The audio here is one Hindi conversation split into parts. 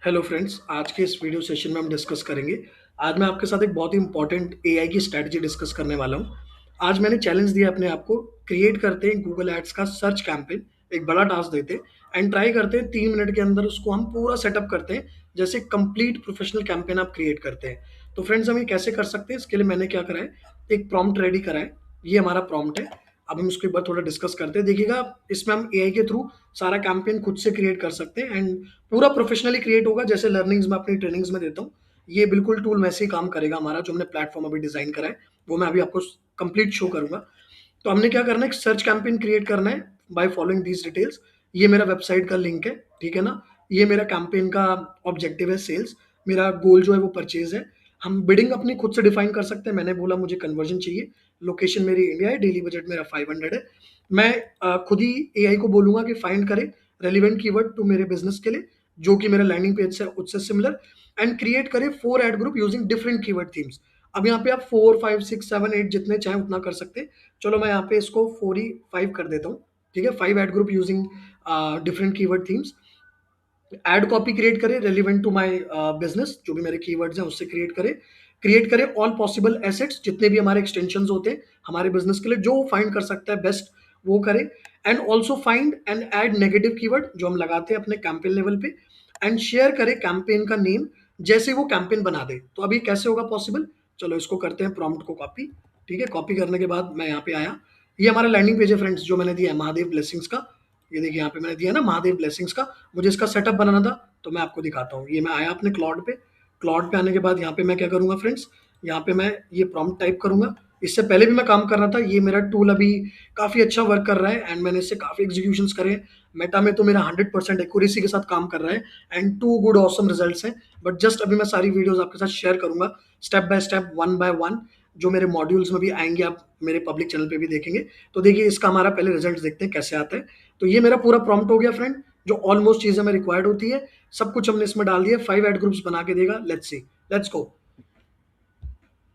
हेलो फ्रेंड्स, आज के इस वीडियो सेशन में हम डिस्कस करेंगे। आज मैं आपके साथ एक बहुत ही इंपॉर्टेंट एआई की स्ट्रैटेजी डिस्कस करने वाला हूँ। आज मैंने चैलेंज दिया अपने आप को, क्रिएट करते हैं गूगल एड्स का सर्च कैंपेन। एक बड़ा टास्क देते हैं एंड ट्राई करते हैं 3 मिनट के अंदर उसको हम पूरा सेटअप करते हैं, जैसे कंप्लीट प्रोफेशनल कैंपेन आप क्रिएट करते हैं। तो फ्रेंड्स, हम ये कैसे कर सकते हैं, इसके लिए मैंने क्या करा है, एक प्रॉम्प्ट रेडी करा है। ये हमारा प्रॉम्प्ट है। अब हम इसके ऊपर थोड़ा डिस्कस करते हैं। देखिएगा, इसमें हम एआई के थ्रू सारा कैंपेन खुद से क्रिएट कर सकते हैं एंड पूरा प्रोफेशनली क्रिएट होगा, जैसे लर्निंग्स में अपनी ट्रेनिंग्स में देता हूँ। ये बिल्कुल टूल वैसे ही काम करेगा। हमारा जो हमने प्लेटफॉर्म अभी डिजाइन करा है, वो मैं अभी आपको कंप्लीट शो करूंगा। तो हमने क्या करना है, एक सर्च कैंपेन क्रिएट करना है बाय फॉलोइंग दीज डिटेल्स। ये मेरा वेबसाइट का लिंक है, ठीक है ना। ये मेरा कैंपेन का ऑब्जेक्टिव है, सेल्स। मेरा गोल जो है वो परचेज है। हम बिडिंग अपनी खुद से डिफाइन कर सकते हैं। मैंने बोला मुझे कन्वर्जन चाहिए, लोकेशन मेरी इंडिया है, डेली बजट मेरा 500 है। मैं खुद ही एआई को बोलूंगा कि फाइंड करे रेलिवेंट कीवर्ड टू मेरे बिजनेस के लिए, जो कि मेरा लैंडिंग पेज से उससे सिमिलर, एंड क्रिएट करे 4 ad group using different keyword themes. अब यहाँ पे आप 4, 5, 6, 7, 8 जितने चाहें उतना कर सकते हैं। चलो मैं यहाँ पे इसको 45 कर देता हूँ। ठीक है, 5 ad group using different keyword themes. Ad copy create करे रेलिवेंट टू माय बिजनेस, जो भी मेरे कीवर्ड्स हैं उससे क्रिएट करे ऑल पॉसिबल एसेट्स, जितने भी हमारे एक्सटेंशंस होते हैं हमारे बिजनेस के लिए, जो फाइंड कर सकता है बेस्ट वो करे। And also find and add negative keyword जो हम लगाते हैं अपने कैंपेन लेवल पे, एंड शेयर करे कैंपेन का नेम जैसे वो कैंपेन बना दे। तो अभी कैसे होगा पॉसिबल, चलो इसको करते हैं प्रॉम्प्ट को कॉपी। ठीक है, कॉपी करने के बाद मैं यहाँ पे आया। ये हमारा लैंडिंग पेज है फ्रेंड्स, जो मैंने दिया है महादेव ब्लेसिंग्स का। ये देखिए यहाँ पे मैंने दिया ना महादेव ब्लेसिंग्स का। मुझे इसका सेटअप बनाना था, तो मैं आपको दिखाता हूँ। ये मैं आया अपने क्लॉड पे आने के बाद यहाँ पे मैं क्या करूँगा फ्रेंड्स, यहाँ पे मैं ये प्रॉम्प्ट टाइप करूँगा। इससे पहले भी मैं काम कर रहा था। ये मेरा टूल अभी काफ़ी अच्छा वर्क कर रहा है एंड मैंने इससे काफ़ी एग्जीक्यूशंस करे हैं। मेटा में तो मेरा 100% एक्यूरेसी के साथ काम कर रहा है and to good awesome results हैं। बट जस्ट अभी मैं सारी वीडियोस आपके साथ शेयर करूँगा, step by step, one by one, जो मेरे मॉड्यूल्स में भी आएंगे, आप मेरे पब्लिक चैनल पे भी देखेंगे। तो देखिए, इसका हमारा पहले रिजल्ट देखते हैं कैसे आता है। तो ये मेरा पूरा प्रॉम्प्ट हो गया फ्रेंड, जो ऑलमोस्ट चीजें हमें रिक्वायर्ड होती है, सब कुछ हमने इसमें डाल दिया। 5 एड ग्रुप्स बना के देगा। लेट्स सी, लेट्स गो,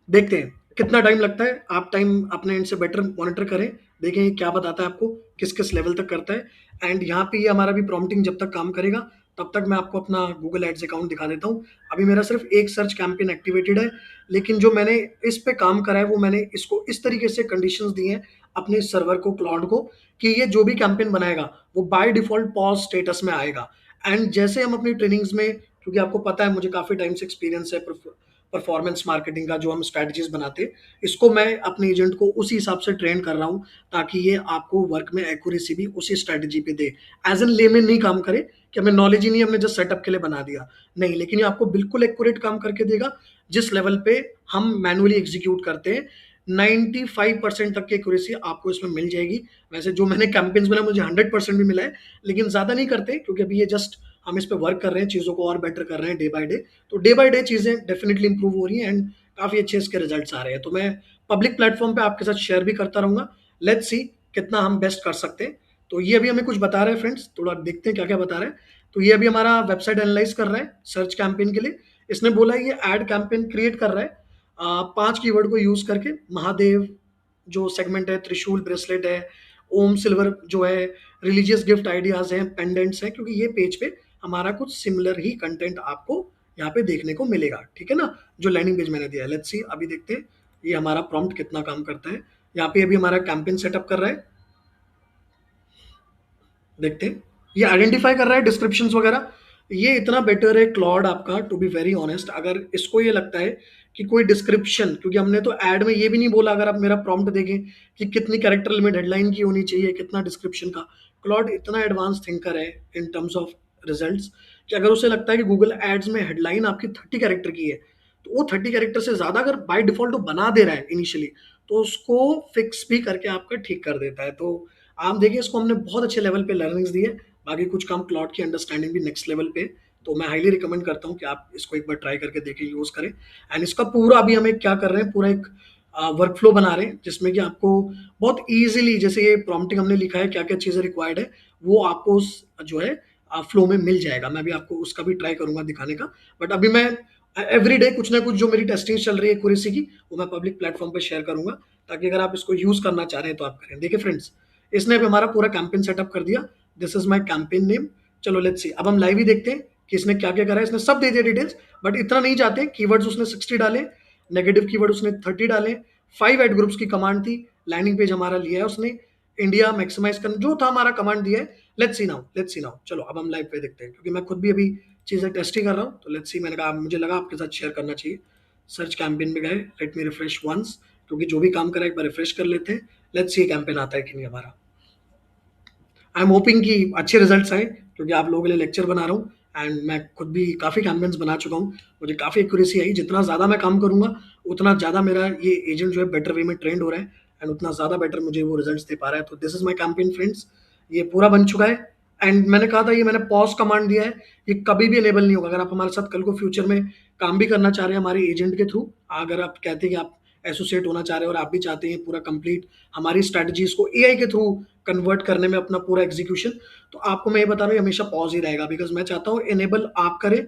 देखते हैं कितना टाइम लगता है। आप टाइम अपने एंड से बेटर मॉनिटर करें, देखें ये क्या बताता है आपको, किस किस लेवल तक करता है। एंड यहाँ पे ये हमारा भी प्रॉम्प्टिंग जब तक काम करेगा, तब तक मैं आपको अपना गूगल एड्स अकाउंट दिखा देता हूँ। अभी मेरा सिर्फ एक सर्च कैंपेन एक्टिवेटेड है, लेकिन जो मैंने इस पे काम करा है, वो मैंने इसको इस तरीके से कंडीशंस दी हैं अपने सर्वर को, क्लाउड को, कि ये जो भी कैंपेन बनाएगा वो बाय डिफॉल्ट पॉज स्टेटस में आएगा। एंड जैसे हम अपनी ट्रेनिंग्स में, क्योंकि आपको पता है मुझे काफी टाइम से एक्सपीरियंस है परफॉर्मेंस मार्केटिंग का, जो हम स्ट्रैटेजीज बनाते हैं, इसको मैं अपने एजेंट को उसी हिसाब से ट्रेन कर रहा हूँ, ताकि ये आपको वर्क में एक्यूरेसी भी उसी स्ट्रैटेजी पे दे। एज एन लेमैन नहीं काम करे कि हमें नॉलेज ही नहीं, हमने जस्ट सेटअप के लिए बना दिया, नहीं, लेकिन ये आपको बिल्कुल एक्यूरेट काम करके देगा, जिस लेवल पे हम मैनुअली एग्जीक्यूट करते हैं। 95% तक की एक्यूरेसी आपको इसमें मिल जाएगी। वैसे जो मैंने कैंपेन्स बनाए, मुझे 100% भी मिला है, लेकिन ज़्यादा नहीं करते, क्योंकि अभी ये जस्ट हम इस पे वर्क कर रहे हैं, चीज़ों को और बेटर कर रहे हैं डे बाय डे। तो डे बाय डे चीज़ें डेफिनेटली इंप्रूव हो रही हैं एंड काफ़ी अच्छे इसके रिजल्ट्स आ रहे हैं। तो मैं पब्लिक प्लेटफॉर्म पे आपके साथ शेयर भी करता रहूँगा। लेट्स सी कितना हम बेस्ट कर सकते हैं। तो ये अभी हमें कुछ बता रहे हैं फ्रेंड्स, थोड़ा देखते हैं क्या क्या बता रहे हैं। तो ये अभी हमारा वेबसाइट एनालाइज कर रहा है सर्च कैंपेन के लिए। इसने बोला है ये एड कैंपेन क्रिएट कर रहा है 5 कीवर्ड को यूज करके। महादेव जो सेगमेंट है, त्रिशूल ब्रेसलेट है, ओम सिल्वर जो है, रिलीजियस गिफ्ट आइडियाज हैं, पेंडेंट्स हैं, क्योंकि ये पेज पे हमारा कुछ सिमिलर ही कंटेंट आपको यहाँ पे देखने को मिलेगा, ठीक है ना, जो लैंडिंग पेज मैंने दिया है। लेट्स सी, अभी देखते हैं ये हमारा प्रॉम्प्ट कितना काम करता है। यहाँ पे अभी हमारा कैंपेन सेटअप कर रहा है, देखते हैं। ये आइडेंटिफाई कर रहा है डिस्क्रिप्शन वगैरह। ये इतना बेटर है क्लॉड आपका, टू बी वेरी ऑनेस्ट। अगर इसको ये लगता है कि कोई डिस्क्रिप्शन, क्योंकि हमने तो ऐड में ये भी नहीं बोला, अगर आप मेरा प्रॉम्प्ट देखें कि कितनी कैरेक्टर लिमिट हेडलाइन की होनी चाहिए, कितना डिस्क्रिप्शन का, क्लॉड इतना एडवांस थिंकर है इन टर्म्स ऑफ रिजल्ट्स, कि अगर उसे लगता है कि गूगल एड्स में हेडलाइन आपकी 30 कैरेक्टर की है, तो वो 30 कैरेक्टर से ज्यादा अगर बाय डिफॉल्ट वो बना दे रहा है इनिशियली, तो उसको फिक्स भी करके आपका ठीक कर देता है। तो आप देखिए, इसको हमने बहुत अच्छे लेवल पे लर्निंग्स दी है। बाकी कुछ काम क्लॉड की अंडरस्टैंडिंग भी नेक्स्ट लेवल पे है। तो मैं हाईली रिकमेंड करता हूँ कि आप इसको एक बार ट्राई करके देखें, यूज करें। एंड इसका पूरा अभी हम एक क्या कर रहे हैं, पूरा एक वर्क फ्लो बना रहे हैं, जिसमें कि आपको बहुत ईजिली, जैसे ये प्रॉम्प्टिंग हमने लिखा है, क्या क्या चीजें रिक्वायर्ड है, वो आपको उस जो है फ्लो में मिल जाएगा। मैं भी आपको उसका भी ट्राई करूंगा दिखाने का। बट अभी मैं एवरी डे कुछ ना कुछ जो मेरी टेस्टिंग चल रही है एक्यूरेसी की, वो मैं पब्लिक प्लेटफॉर्म पे शेयर करूंगा, ताकि अगर आप इसको यूज करना चाह रहे हैं तो आप करें। देखिए फ्रेंड्स, इसने भी हमारा पूरा कैंपेन सेटअप कर दिया। This is my campaign name. चलो लेट्स सी, अब हम लाइव ही देखते हैं कि इसने क्या-क्या करा है, इसने सब दे दिया डिटेल्स, बट इतना नहीं चाहते। कीवर्ड्स उसने 60 डाले, नेगेटिव कीवर्ड उसने 30 डाले, 5 एड ग्रुप्स की कमांड थी, लैंडिंग पेज हमारा लिया है उसने, इंडिया मैक्सिमाइज़ करना जो था हमारा कमांड दिया है। Let's see now. चलो अब हम लाइव पे देखते हैं, क्योंकि मैं खुद भी अभी चीज़ें टेस्ट ही कर रहा हूँ, तो लेट्स सी। मैंने कहा मुझे लगा आपके साथ शेयर करना चाहिए। सर्च कैंपेन में गए, लेट मी रिफ्रेश वंस, क्योंकि जो भी काम करा एक बार रिफ्रेश कर लेते हैं। लेट्स सी कैंपेन आता है कि नहीं हमारा। आई एम होपिंग कि अच्छे रिजल्ट्स आए, क्योंकि आप लोगों के लिए लेक्चर बना रहा हूँ एंड मैं खुद भी काफ़ी कैंपेन्स बना चुका हूँ। मुझे काफ़ी एक्यूरेसी आई। जितना ज़्यादा मैं काम करूँगा, उतना ज़्यादा मेरा ये एजेंट जो है बेटर वे में ट्रेंड हो रहा है एंड उतना ज़्यादा बेटर मुझे वो रिजल्ट्स दे पा रहा है। तो this is my campaign friends. ये पूरा बन चुका है एंड मैंने कहा था, ये मैंने पॉज़ कमांड दिया है, ये कभी भी इनेबल नहीं होगा। अगर आप हमारे साथ कल को फ्यूचर में काम भी करना चाह रहे हैं हमारे एजेंट के थ्रू, अगर आप कहते हैं कि आप एसोसिएट होना चाह रहे हैं और आप भी चाहते हैं पूरा कंप्लीट हमारी स्ट्रैटेजीज़ को एआई के थ्रू कन्वर्ट करने में अपना पूरा एग्जीक्यूशन, तो आपको मैं ये बता रहा हूँ हमेशा पॉज ही रहेगा, बिकॉज मैं चाहता हूँ इनेबल आप करें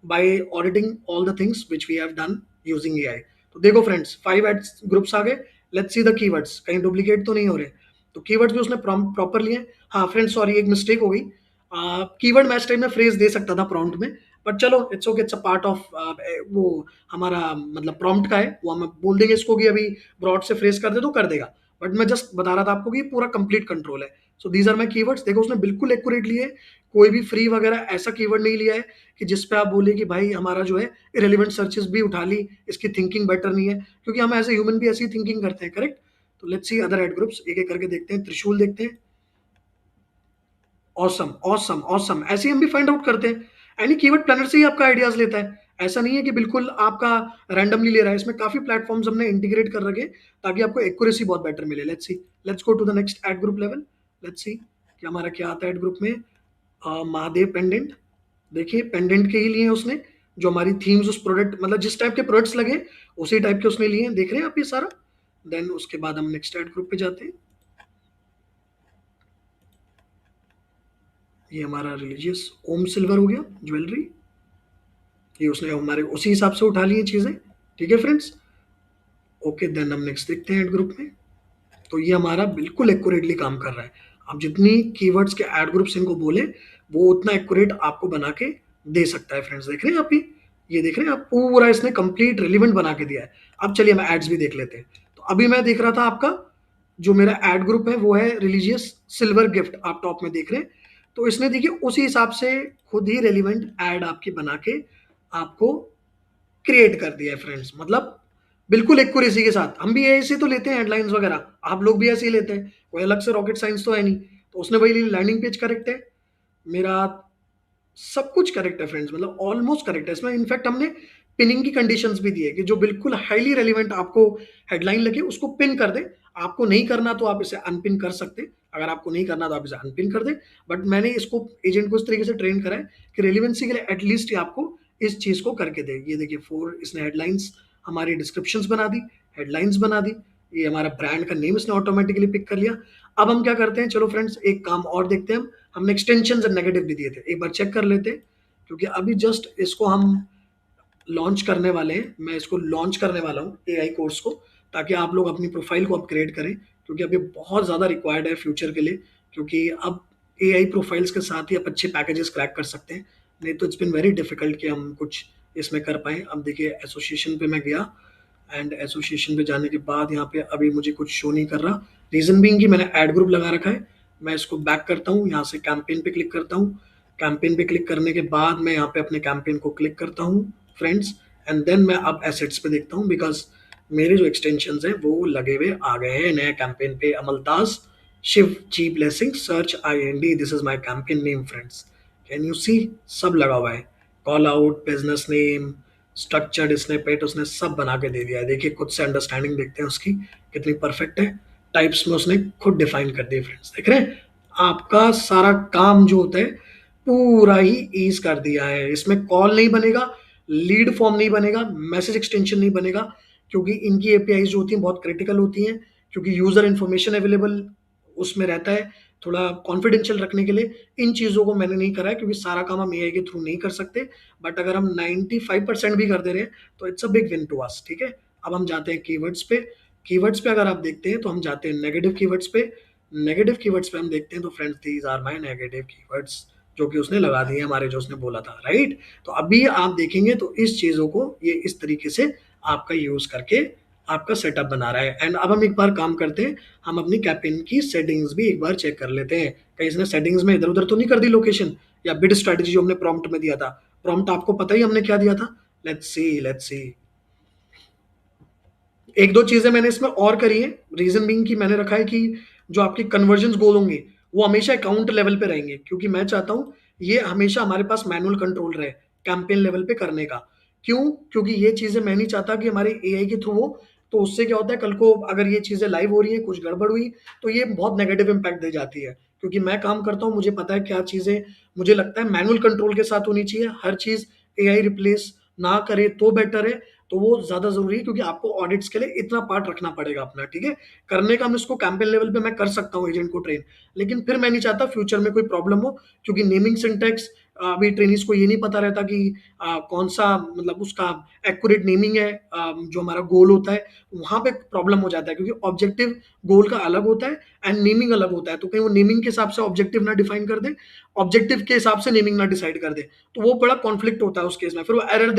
by auditing all the things which we have done using AI. तो देखो फ्रेंड्स, 5 एड्स ग्रुप्स आ गए। लेट्स सी द कीवर्ड्स, कहीं डुप्लीकेट तो नहीं हो रहे। तो कीवर्ड्स भी उसने प्रॉपर लिए। हाँ फ्रेंड्स, सॉरी एक मिस्टेक हो गई। कीवर्ड मैच टाइम में फ्रेज दे सकता था प्रॉम्प्ट में, बट चलो it's okay, it's a part of वो हमारा मतलब प्रॉम्प्ट का है, वो हम बोल देंगे इसको कि अभी ब्रॉड से फ्रेज कर दे तो कर देगा। बट मैं जस्ट बता रहा था आपको कि पूरा कंप्लीट कंट्रोल है। So these are my keywords. देखो उसने बिल्कुल एक्यूरेट लिए, कोई भी फ्री वगैरह ऐसा कीवर्ड नहीं लिया है कि जिस पे आप बोले कि भाई हमारा जो है इरेलीवेंट सर्चेस भी उठा ली, इसकी थिंकिंग बेटर नहीं है, क्योंकि हम एज ए ह्यूमन भी ऐसी थिंकिंग करते हैं, करेक्ट। तो let's see other ad groups, एक एक करके देखते हैं। त्रिशूल देखते हैं। ऑसम ऑसम ऑसम, ऐसे ही हम भी फाइंड आउट करते हैं। एनी कीवर्ड प्लानर से ही आपका आइडियाज लेता है, ऐसा नहीं है कि बिल्कुल आपका रैंडमली ले रहा है। इसमें काफी प्लेटफॉर्म्स हमने इंटीग्रेट कर रखे ताकि आपको एक्यूरेसी बहुत बेटर मिले। Let's see, let's go to the next ad group level. Let's see कि हमारा क्या आता है एड ग्रुप में। महादेव पेंडेंट, देखिए पेंडेंट के ही लिए उसने, जो हमारी थीम्स उस प्रोडक्ट मतलब जिस टाइप के प्रोडक्ट्स लगे उसी टाइप के उसने लिए हैं, देख रहे हैं आप ये सारा। देन उसके बाद हम नेक्स्ट एड ग्रुप पे जाते हैं। ये हमारा रिलीजियस ओम सिल्वर हो गया, ज्वेलरी। ये उसने हमारे उसी हिसाब से उठा ली है चीजें। ठीक है फ्रेंड्स, ओके। देन हम नेक्स्ट देखते हैं एड ग्रुप में। तो ये हमारा बिल्कुल एक्यूरेटली काम कर रहा है। आप जितनी कीवर्ड्स के एड ग्रुप्स इनको बोले, वो उतना एक्यूरेट आपको बना के दे सकता है फ्रेंड्स। देख रहे हैं आप ये देख रहे हैं आप, पूरा इसने कंप्लीट रिलेवेंट बना के दिया है। अब चलिए हम एड्स भी देख लेते हैं। तो अभी मैं देख रहा था आपका जो मेरा एड ग्रुप है वो है रिलीजियस सिल्वर गिफ्ट, आप टॉप में देख रहे हैं। तो इसने देखिए उसी हिसाब से खुद ही रेलिवेंट एड आपकी बना के आपको क्रिएट कर दिया है फ्रेंड्स। मतलब बिल्कुल एक्यूरेसी के साथ। हम भी ऐसे तो लेते हैं हेडलाइंस वगैरह, आप लोग भी ऐसे ही लेते हैं, कोई अलग से रॉकेट साइंस तो है नहीं। तो उसने वही ली, लैंडिंग पेज करेक्ट है मेरा, सब कुछ करेक्ट है फ्रेंड्स, मतलब ऑलमोस्ट करेक्ट है। इसमें इनफैक्ट हमने पिनिंग की कंडीशंस भी दी है कि जो बिल्कुल हाईली रेलिवेंट आपको हेडलाइन लगे उसको पिन कर दे। आपको नहीं करना तो आप इसे अनपिन कर सकते, अगर आपको नहीं करना तो आप इसे अनपिन कर दे। बट मैंने इसको एजेंट को इस तरीके से ट्रेन करा है कि रेलिवेंसी के लिए एटलीस्ट ये आपको इस चीज को करके दे। ये देखिए 4 इसने हेडलाइंस हमारी डिस्क्रिप्शंस बना दी, हेडलाइंस बना दी, ये हमारा ब्रांड का नेम इसने ऑटोमेटिकली पिक कर लिया। अब हम क्या करते हैं, चलो फ्रेंड्स एक काम और देखते हैं। हम हमने एक्सटेंशन एंड नेगेटिव भी दिए थे, एक बार चेक कर लेते हैं, क्योंकि अभी जस्ट इसको हम लॉन्च करने वाले हैं। मैं इसको लॉन्च करने वाला हूँ एआई कोर्स को, ताकि आप लोग अपनी प्रोफाइल को अपग्रेड करें, क्योंकि अभी बहुत ज़्यादा रिक्वायर्ड है फ्यूचर के लिए। क्योंकि अब एआई प्रोफाइल्स के साथ ही आप अच्छे पैकेजेस क्रैक कर सकते हैं, नहीं तो इट्स बिन वेरी डिफिकल्ट कि हम कुछ इसमें कर पाएँ। अब देखिए एसोसिएशन पे मैं गया एंड एसोसिएशन पे जाने के बाद यहाँ पे अभी मुझे कुछ शो नहीं कर रहा। रीज़न बीइंग कि मैंने ऐड ग्रुप लगा रखा है। मैं इसको बैक करता हूँ, यहाँ से कैंपेन पे क्लिक करता हूँ। कैंपेन पे क्लिक करने के बाद मैं यहाँ पे अपने कैंपेन को क्लिक करता हूँ फ्रेंड्स, एंड देन मैं अब एसेट्स पे देखता हूँ, बिकॉज मेरे जो एक्सटेंशंस हैं वो लगे हुए आ गए हैं नए कैंपेन पे। Amaltas Shiv ji blessing search IND, this is my campaign name friends. Can you see, सब लगा हुआ है, call out, business name, structured snippet उसने सब बना के दे दिया है। देखिए खुद से अंडरस्टैंडिंग देखते हैं उसकी कितनी परफेक्ट है। टाइप्स में उसने खुद डिफाइन कर दिए फ्रेंड्स, देख रहे हैं। आपका सारा काम जो होता है पूरा ही ईज कर दिया है। इसमें कॉल नहीं बनेगा, लीड फॉर्म नहीं बनेगा, मैसेज एक्सटेंशन नहीं बनेगा, क्योंकि इनकी एपीआई जो होती हैं बहुत क्रिटिकल होती हैं, क्योंकि यूजर इन्फॉर्मेशन अवेलेबल उसमें रहता है। थोड़ा कॉन्फिडेंशियल रखने के लिए इन चीज़ों को मैंने नहीं करा है, क्योंकि सारा काम हम एआई के थ्रू नहीं कर सकते। बट अगर हम 95% भी कर दे रहे हैं तो it's a big win to us. ठीक है, अब हम जाते हैं कीवर्ड्स पे। कीवर्ड्स पे अगर आप देखते हैं तो हम जाते हैं नेगेटिव कीवर्ड्स पे। नेगेटिव कीवर्ड्स पे हम देखते हैं तो friends these are my negative keywords, जो कि उसने लगा दिए हमारे जो उसने बोला था, राइट? तो अभी आप देखेंगे तो इस चीज़ों को ये इस तरीके से आपका यूज़ करके आपका सेटअप बना रहा है। एंड अब हम एक बार काम करते हैं, हम अपनी कैंपेन की सेटिंग्स भी एक बार चेक कर लेते हैं। कहीं इसने सेटिंग्स में इधर-उधर तो नहीं कर दी लोकेशन या बिड स्ट्रैटेजी जो हमने प्रॉम्प्ट में दिया था। प्रॉम्प्ट आपको पता ही हमने क्या दिया था? Let's see. एक दो चीजें मैंने इसमें और करी है, रीजन बीइंग कि मैंने रखा है कि जो आपके कन्वर्जन गोल होंगे वो हमेशा अकाउंट लेवल पे रहेंगे, क्योंकि मैं चाहता हूं ये हमेशा हमारे पास मैनुअल कंट्रोल रहे कैंपेन लेवल पे करने का। क्यों? क्योंकि ये चीजें मैं नहीं चाहता कि हमारे एआई के थ्रू हो, तो उससे क्या होता है कल को अगर ये चीजें लाइव हो रही है कुछ गड़बड़ हुई तो ये बहुत नेगेटिव इंपैक्ट दे जाती है। क्योंकि मैं काम करता हूँ, मुझे पता है क्या चीजें मुझे लगता है मैनुअल कंट्रोल के साथ होनी चाहिए, हर चीज एआई रिप्लेस ना करे तो बेटर है। तो वो ज़्यादा ज़रूरी है, क्योंकि आपको ऑडिट्स के लिए इतना पार्ट रखना पड़ेगा अपना, ठीक है? करने का हम इसको कैंपेन लेवल पे मैं कर सकता हूँ एजेंट को ट्रेन, लेकिन फिर मैं नहीं चाहता फ्यूचर में कोई प्रॉब्लम हो, क्योंकि नेमिंग सिंटैक्स अभी ट्रेनीज़ को ये नहीं पता रहता कि कौन-सा मतलब उसका एक्यूरेट नेमिंग है, जो हमारा गोल होता है, वहाँ पे प्रॉब्लम हो जाता है, क्योंकि ऑब्जेक्टिव गोल का अलग होता है एंड नेमिंग अलग होता है। तो कहीं वो नेमिंग के हिसाब से ऑब्जेक्टिव ना डिफाइन कर दे, ऑब्जेक्टिव के हिसाब से नेमिंग ना डिसाइड कर दे, तो वो बड़ा कॉन्फ्लिक्ट होता है उस केस में, फिर वो एरर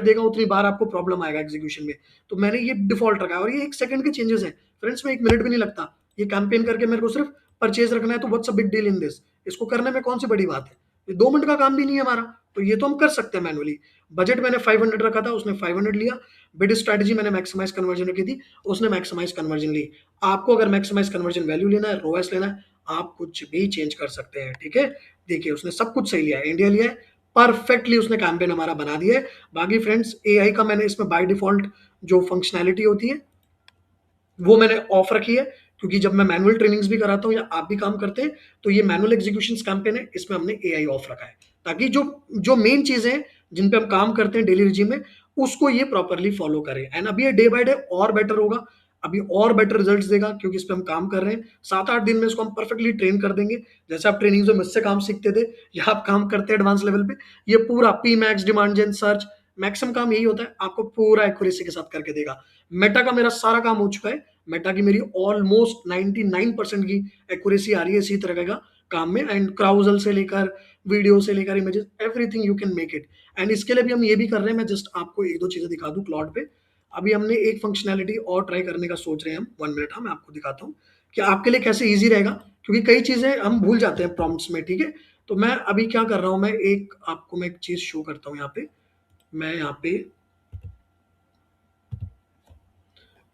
देगा उतनी बार आपको प्रॉब्लम आएगा एग्जीक्यूशन में। तो मैंने ये डिफॉल्ट रखा है और ये 1 सेकंड के चेंजेस हैं। फ्रेंड्स में 1 मिनट भी नहीं लगता। ये कैंपेन करके मेरे को सिर्फ परचेज़ रखना है, तो what's a big deal in this? इसको करने में कौन सी बड़ी बात है? ये 2 मिनट का काम भी नहीं है हमारा, तो ये तो हम कर सकते हैं मैनुअली। बजट मैंने 500 रखा था, उसने 500 लिया। बिड स्ट्रैटेजी मैंने मैक्सिमाइज़ कन्वर्जन रखी थी, उसने मैक्सिमाइज़ कन्वर्जन ली। आपको अगर मैक्सिमाइज़ कन्वर्जन वैल्यू लेना है, रोएस लेना है, आप कुछ भी चेंज कर सकते हैं, ठीक है? देखिए उसने सब कुछ सही लिया है, इंडिया लिया है, परफेक्टली उसने कैंपेन हमारा बना दिया है। बाकी फ्रेंड्स एआई का मैंने इसमें बाय डिफ़ॉल्ट जो फंक्शनैलिटी होती है, वो मैंने ऑफ रखी है, क्योंकि जब मैं मैनुअल ट्रेनिंग्स भी कराता हूँ या आप भी काम करते हैं, तो ये मैनुअल एग्जीक्यूशंस कैंपेन है, इसमें हमने एआई ऑफ रखा है। ताकि जो जो मेन चीज़ें हैं, जिन पे हम काम करते हैं डेली रिजीम में, उसको ये प्रॉपर्ली फॉलो करे। एंड अभी ये डे बाय डे और बेटर होगा, अभी और बेटर रिजल्ट्स देगा, क्योंकि इस पे हम काम कर रहे हैं। 7-8 दिन में इसको हम परफेक्टली ट्रेन कर देंगे। जैसे आप ट्रेनिंग्स में मुझसे काम सीखते थे या आप काम करते हैं एडवांस लेवल पे, ये पूरा पी मैक्स, डिमांड जेन, सर्च, मैक्सिमम काम यही होता है, आपको पूरा एक्यूरेसी के साथ करके देगा। मेटा का मेरा सारा काम हो चुका है, मेटा की मेरी ऑलमोस्ट 99% की एक्यूरेसी आ रही है इसी तरह का काम में। एंड क्राउजल से लेकर वीडियो से लेकर images, everything you can make it. And इसके लिए भी हम ये भी कर रहे हैं, मैं जस्ट आपको एक दो चीजें दिखा दूं क्लॉड पे। अभी हमने एक फंक्शनैलिटी और ट्राई करने का सोच रहे हैं हम, 1 मिनट, हाँ मैं आपको दिखाता हूँ कि आपके लिए कैसे ईजी रहेगा, क्योंकि कई चीजें हम भूल जाते हैं प्रॉम्प्ट्स में, ठीक है? तो मैं अभी क्या कर रहा हूँ, मैं एक आपको मैं एक चीज शो करता हूँ यहाँ पे। मैं यहाँ पे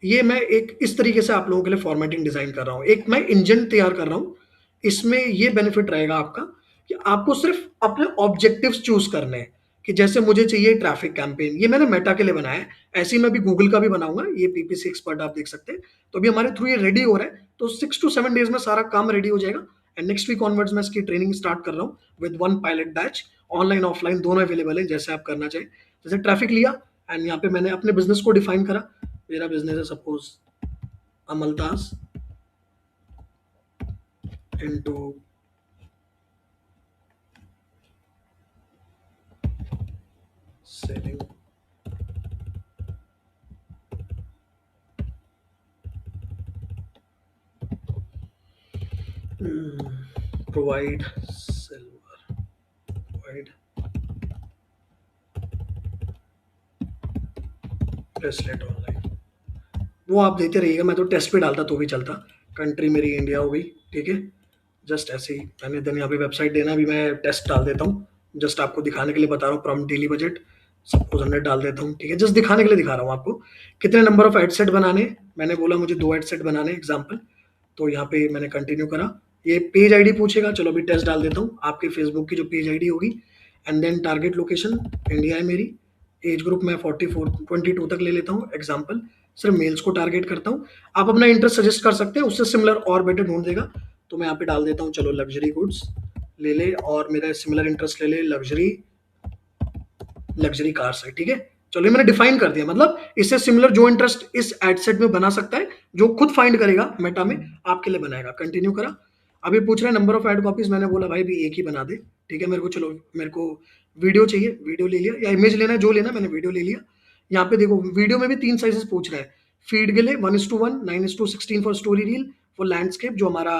ये मैं एक इस तरीके से आप लोगों के लिए फॉर्मेटिंग डिजाइन कर रहा हूँ, एक मैं इंजन तैयार कर रहा हूँ। इसमें ये बेनिफिट रहेगा आपका कि आपको सिर्फ अपने ऑब्जेक्टिव्स चूज करने हैं, कि जैसे मुझे चाहिए ट्रैफिक कैंपेन, ये मैंने मेटा के लिए बनाया है। ऐसे ही मैं भी गूगल का भी बनाऊंगा, ये पीपीसी एक्सपर्ट आप देख सकते हैं। तो अभी हमारे थ्रू ये रेडी हो रहा है, तो 6 to 7 डेज में सारा काम रेडी हो जाएगा। एंड नेक्स्ट वीक ऑनवर्ड्स मैं इसकी ट्रेनिंग स्टार्ट कर रहा हूँ with 1 pilot batch, online offline दोनों अवेलेबल है, जैसे आप करना चाहें। जैसे ट्रैफिक लिया एंड यहाँ पे मैंने अपने बिजनेस को डिफाइन करा। मेरा बिजनेस है suppose Amaltas into selling provide silver, provide bracelet online. वो आप देते रहिएगा, मैं तो टेस्ट पे डालता तो भी चलता। कंट्री मेरी इंडिया हो गई, ठीक है? जस्ट ऐसे ही मैंने देन यहाँ पे वेबसाइट देना भी मैं टेस्ट डाल देता हूँ, जस्ट आपको दिखाने के लिए बता रहा हूँ। प्रॉम्प्ट डेली बजट सपोज 100 डाल देता हूँ, ठीक है? जस्ट दिखाने के लिए दिखा रहा हूँ आपको कितने नंबर ऑफ एड सेट बनाने हैं। मैंने बोला मुझे 2 एड सेट बनाने एग्जाम्पल, तो यहाँ पे मैंने कंटिन्यू करा। ये पेज आईडी पूछेगा, चलो अभी टेस्ट डाल देता हूँ, आपके फेसबुक की जो पेज आईडी होगी। And then target location India है मेरी, एज ग्रुप मैं 22 तक ले लेता हूँ एग्जाम्पल, सिर्फ मेल्स को टारगेट करता हूँ। आप अपना इंटरेस्ट सजेस्ट कर सकते हैं, उससे सिमिलर और बेटर ढूंढ देगा। तो मैं यहाँ पे डाल देता हूँ, चलो लग्जरी गुड्स ले ले, और मेरा सिमिलर इंटरेस्ट ले ले लग्जरी, लग्जरी कार्स है, ठीक है? चलो ये मैंने डिफाइन कर दिया, मतलब इससे सिमिलर जो इंटरेस्ट इस एड सेट में बना सकता है, जो खुद फाइंड करेगा मेटा में आपके लिए बनाएगा। कंटिन्यू करा। अभी पूछ रहा है नंबर ऑफ एड कॉपीज, मैंने बोला भाई भी एक ही बना दे, ठीक है? मेरे को चलो मेरे को वीडियो चाहिए, वीडियो ले लिया, या इमेज लेना है जो लेना, मैंने वीडियो ले लिया। यहाँ पे देखो वीडियो में भी 3 साइजेस पूछ रहा है फीड के लिए, 1:1, 9:16 for story reel, for landscape, जो हमारा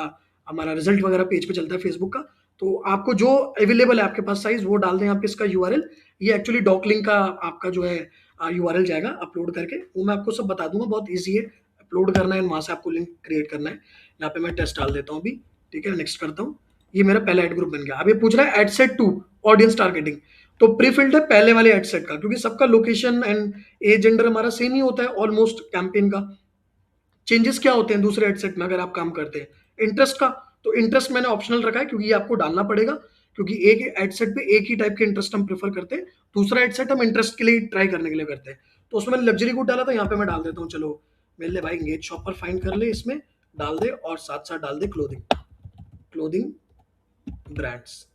हमारा रिजल्ट वगैरह पेज पे चलता है फेसबुक का, तो आपको जो अवेलेबल है आपके पास साइज़ वो डाल दें आप इसका यूआरएल। ये एक्चुअली डॉक लिंक का आपका जो है यूआरएल जाएगा अपलोड करके, वो मैं आपको सब बता दूँगा, बहुत ईज़ी है। अपलोड करना है, वहाँ से आपको लिंक क्रिएट करना है। यहाँ पे मैं टेस्ट डाल देता हूँ अभी, ठीक है? नेक्स्ट करता हूँ। ये मेरा पहला एड ग्रुप बन गया। अब ये पूछ रहा है एड सेट 2 ऑडियंस टारगेटिंग, तो प्री फ़िल्ड है पहले वाले एड सेट का, क्योंकि सबका लोकेशन एंड एज, जेंडर हमारा सेम ही होता है ऑलमोस्ट कैंपेन का। चेंजेस क्या होते हैं दूसरे हेडसेट में अगर आप काम करते हैं इंटरेस्ट का, तो इंटरेस्ट मैंने ऑप्शनल रखा है क्योंकि ये आपको डालना पड़ेगा, क्योंकि एक हेडसेट पे एक ही टाइप के इंटरेस्ट हम प्रेफर करते हैं, दूसरा हेडसेट हम इंटरेस्ट के लिए ट्राई करने के लिए करते हैं। तो उसमें मैंने लग्जरी गुड डाला था, यहाँ पे मैं डाल देता हूँ। चलो मेरे लिए भाई एंगेज शॉपर फाइंड कर ले, इसमें डाल दे और साथ साथ डाल दे clothing, clothing brands,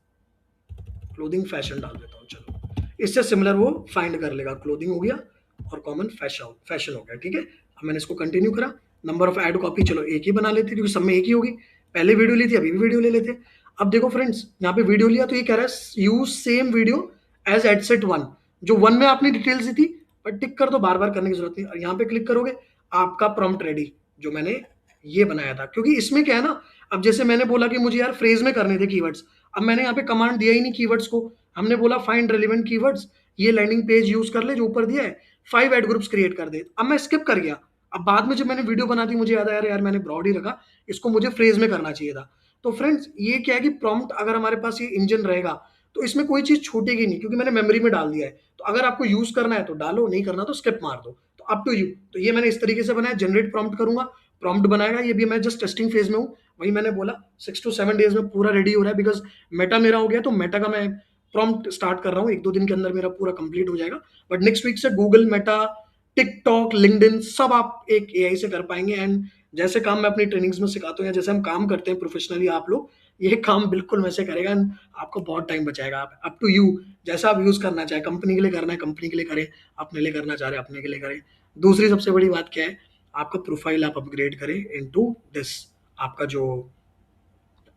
clothing fashion डाल देता हूँ। चलो इससे सिमिलर वो फाइंड कर लेगा, क्लोथिंग हो गया और कॉमन फैशन फैशन हो गया, ठीक है। अब मैंने इसको कंटिन्यू करा। नंबर ऑफ ऐड कॉपी चलो एक ही बना लेते क्योंकि सब में एक ही होगी, पहले वीडियो ली थी अभी भी वीडियो ले लेते। अब देखो फ्रेंड्स, यहाँ पे वीडियो लिया तो ये कह रहा है use same video as ad set 1, जो 1 में आपने डिटेल्स दी थी, पर टिक कर तो बार बार करने की जरूरत नहीं। और यहाँ पे क्लिक करोगे आपका प्रॉम्प्ट रेडी, जो मैंने ये बनाया था, क्योंकि इसमें क्या है ना, अब जैसे मैंने बोला कि मुझे यार फ्रेज में करने थे कीवर्ड्स, अब मैंने यहाँ पे कमांड दिया ही नहीं कीवर्ड्स को, हमने बोला फाइंड रेलिवेंट कीवर्ड्स, ये लैंडिंग पेज यूज कर ले जो ऊपर दिया है, 5 एड ग्रुप्स क्रिएट कर दे। अब मैं स्किप कर गया, अब बाद में जब मैंने वीडियो बना दी मुझे याद आया यार मैंने ब्रॉड ही रखा, इसको मुझे फ्रेज में करना चाहिए था। तो फ्रेंड्स ये क्या है कि प्रॉम्प्ट अगर हमारे पास ये इंजन रहेगा तो इसमें कोई चीज छूटेगी नहीं, क्योंकि मैंने मेमोरी में डाल दिया है। तो अगर आपको यूज करना है तो डालो, नहीं करना तो स्किप मार दो, तो अप टू यू। तो ये मैंने इस तरीके से बनाया, जनरेट प्रॉम्प्ट करूंगा, प्रॉम्प्ट बनाएगा, ये भी मैं जस्ट टेस्टिंग फेज में हूँ। वही मैंने बोला 6 to 7 डेज में पूरा रेडी हो रहा है, बिकॉज मेटा मेरा हो गया, तो मेटा का मैं प्रॉम्प्ट स्टार्ट कर रहा हूँ, 1-2 दिन के अंदर मेरा पूरा कंप्लीट हो जाएगा। बट नेक्स्ट वीक से गूगल, मेटा, टिकटॉक, लिंक्डइन सब आप एक एआई से कर पाएंगे। एंड जैसे काम मैं अपनी ट्रेनिंग्स में सिखाता हूँ या जैसे हम काम करते हैं प्रोफेशनली आप लोग, ये काम बिल्कुल वैसे करेगा एंड आपको बहुत टाइम बचाएगा। आप अप टू यू, जैसा आप यूज करना चाहे, कंपनी के लिए करना है कंपनी के लिए करें, अपने लिए करना चाह रहे हैं अपने के लिए करें। दूसरी सबसे बड़ी बात क्या है, आपका प्रोफाइल आप अपग्रेड करें इनटू दिस, आपका जो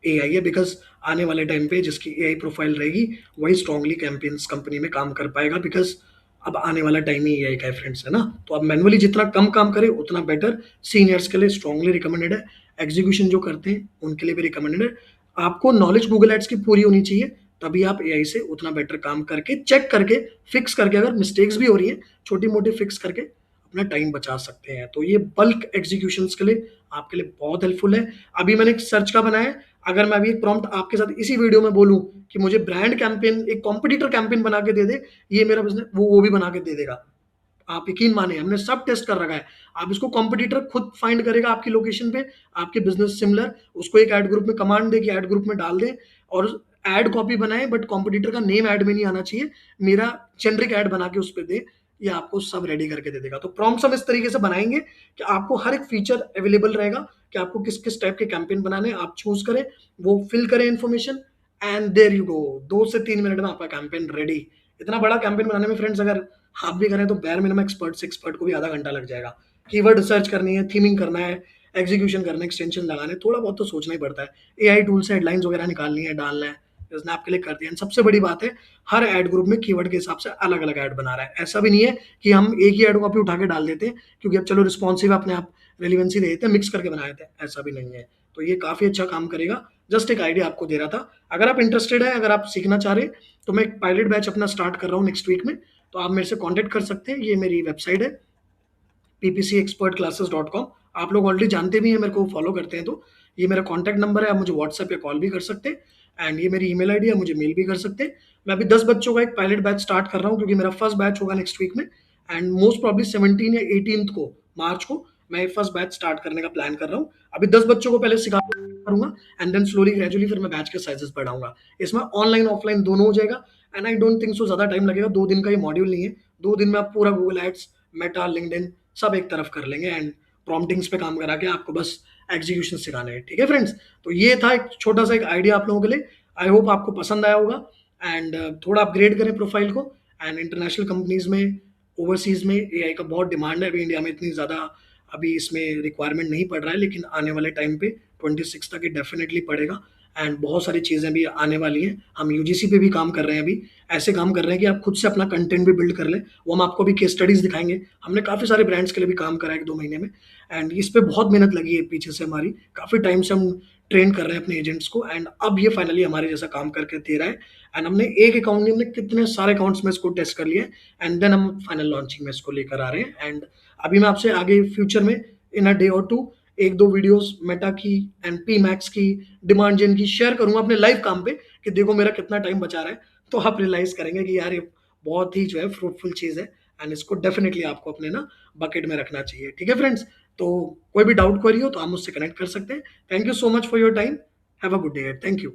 एआई है, बिकॉज आने वाले टाइम पे जिसकी एआई प्रोफाइल रहेगी वही स्ट्रांगली कैंपेन्स कंपनी में काम कर पाएगा, बिकॉज अब आने वाला टाइम ही एआई का है फ्रेंड्स, है ना। तो अब मैनुअली जितना कम काम करे उतना बेटर, सीनियर्स के लिए स्ट्रांगली रिकमेंडेड है, एग्जीक्यूशन जो करते हैं उनके लिए भी रिकमेंडेड है। आपको नॉलेज गूगल एड्स की पूरी होनी चाहिए, तभी आप एआई से उतना बेटर काम करके चेक करके फिक्स करके, अगर मिस्टेक्स भी हो रही हैं छोटी मोटी फिक्स करके अपना टाइम बचा सकते हैं। तो ये बल्क एग्जीक्यूशंस के लिए आपके लिए बहुत हेल्पफुल है। अभी मैंने एक सर्च का बनाया है, अगर मैं अभी एक प्रॉम्प्ट आपके साथ इसी वीडियो में बोलूं कि मुझे ब्रांड कैंपेन, एक कॉम्पिटिटर कैंपेन बना के दे दे, ये मेरा बिजनेस, वो भी बना के दे देगा। आप यकीन माने हमने सब टेस्ट कर रखा है। आप इसको कॉम्पिटिटर खुद फाइंड करेगा आपकी लोकेशन पे, आपके बिजनेस सिमिलर, उसको एक ऐड ग्रुप में कमांड दे कि ऐड ग्रुप में डाल दे और ऐड कॉपी बनाए, बट कॉम्पिटिटर का नेम ऐड में नहीं आना चाहिए, मेरा जेनरिक ऐड बना के उस पर दे, ये आपको सब रेडी करके दे देगा। तो प्रॉम्प्ट्स हम इस तरीके से बनाएंगे कि आपको हर एक फीचर अवेलेबल रहेगा कि आपको किस किस टाइप के कैंपेन बनाने हैं, आप चूज करें, वो फिल करें information, and there you go, 2 से 3 मिनट में आपका कैंपेन रेडी। इतना बड़ा कैंपेन बनाने में फ्रेंड्स अगर आप भी करें तो बैर मिनिमम एक्सपर्ट से एक्सपर्ट को भी आधा घंटा लग जाएगा। कीवर्ड रिसर्च करनी है, थीमिंग करना है, एग्जीक्यूशन करना है, एक्सटेंशन लगाने, थोड़ा बहुत तो सोचना ही पड़ता है। एआई टूल से हेडलाइंस वगैरह निकालनी है, डालना है, उसने आपके लिए कर दिया। सबसे बड़ी बात है, हर एड ग्रुप में कीवर्ड के हिसाब से अलग अलग ऐड बना रहा है। ऐसा भी नहीं है कि हम एक ही ऐड कॉपी उठा के डाल देते हैं क्योंकि अब चलो रिस्पॉन्सिव अपने आप रेलिवेंसी दे देते हैं, मिक्स करके बनाए थे, ऐसा भी नहीं है। तो ये काफ़ी अच्छा काम करेगा, जस्ट एक आइडिया आपको दे रहा था। अगर आप इंटरेस्टेड है, अगर आप सीखना चाह रहे हैं, तो मैं एक पायलट बैच अपना स्टार्ट कर रहा हूँ नेक्स्ट वीक में, तो आप मेरे से कॉन्टेक्ट कर सकते हैं। ये मेरी वेबसाइट है ppcexpertclasses.com, आप लोग ऑलरेडी जानते भी हैं, मेरे को फॉलो करते हैं, तो ये मेरा कॉन्टैक्ट नंबर है, आप मुझे व्हाट्सएप या कॉल भी कर सकते हैं, एंड ये मेरी ईमेल आईडी है, मुझे मेल भी कर सकते हैं। मैं अभी 10 बच्चों का एक पायलट बैच स्टार्ट कर रहा हूँ क्योंकि मेरा फर्स्ट बैच होगा नेक्स्ट वीक में, एंड मोस्ट प्रॉब्ली 17 या 18 को मार्च को मैं फर्स्ट बैच स्टार्ट करने का प्लान कर रहा हूँ। अभी 10 बच्चों को पहले सिखा करूंगा एंड देन स्लोली ग्रेजुअली फिर मैं बैच के साइजेस बढ़ाऊंगा। इसमें ऑनलाइन ऑफलाइन दोनों हो जाएगा, and I don't think so ज़्यादा टाइम लगेगा, 2 दिन का ये मॉड्यूल नहीं है, 2 दिन में आप पूरा गूगल एड्स, मेटा, लिंक्डइन सब एक तरफ कर लेंगे, एंड प्रॉम्प्टिंग्स पे काम करा के आपको बस एग्जीक्यूशन सिखाने हैं, ठीक है फ्रेंड्स। तो ये था एक छोटा सा एक आइडिया आप लोगों के लिए, आई होप आपको पसंद आया होगा, एंड थोड़ा अपग्रेड करें प्रोफाइल को। एंड इंटरनेशनल कंपनीज में, ओवरसीज में एआई का बहुत डिमांड है, अभी इंडिया में इतनी ज़्यादा अभी इसमें रिक्वायरमेंट नहीं पड़ रहा है, लेकिन आने वाले टाइम पे 26 तक ये डेफिनेटली पड़ेगा, एंड बहुत सारी चीज़ें भी आने वाली हैं। हम यूजीसी पे भी काम कर रहे हैं, अभी ऐसे काम कर रहे हैं कि आप खुद से अपना कंटेंट भी बिल्ड कर लें, वो हम आपको भी केस स्टडीज़ दिखाएंगे। हमने काफ़ी सारे ब्रांड्स के लिए भी काम करा है 1-2 महीने में, एंड इस पे बहुत मेहनत लगी है पीछे से हमारी, काफ़ी टाइम से हम ट्रेन कर रहे हैं अपने एजेंट्स को, एंड अब ये फाइनली हमारे जैसा काम करके दे रहा है। एंड हमने एक अकाउंट नहीं, हमने कितने सारे अकाउंट्स में इसको टेस्ट कर लिया है, एंड देन हम फाइनल लॉन्चिंग में इसको लेकर आ रहे हैं। एंड अभी मैं आपसे आगे फ्यूचर में इन अ डे और टू एक दो वीडियोस मेटा की एंड पी मैक्स की, डिमांड जेन की शेयर करूंगा अपने लाइव काम पे, कि देखो मेरा कितना टाइम बचा रहा है। तो आप रियलाइज करेंगे कि यार ये बहुत ही जो है फ्रूटफुल चीज है, एंड इसको डेफिनेटली आपको अपने ना बकेट में रखना चाहिए। ठीक है फ्रेंड्स, तो कोई भी डाउट क्वेरी हो तो आप मुझसे कनेक्ट कर सकते हैं। Thank you so much for your time. Have a good day. Thank you.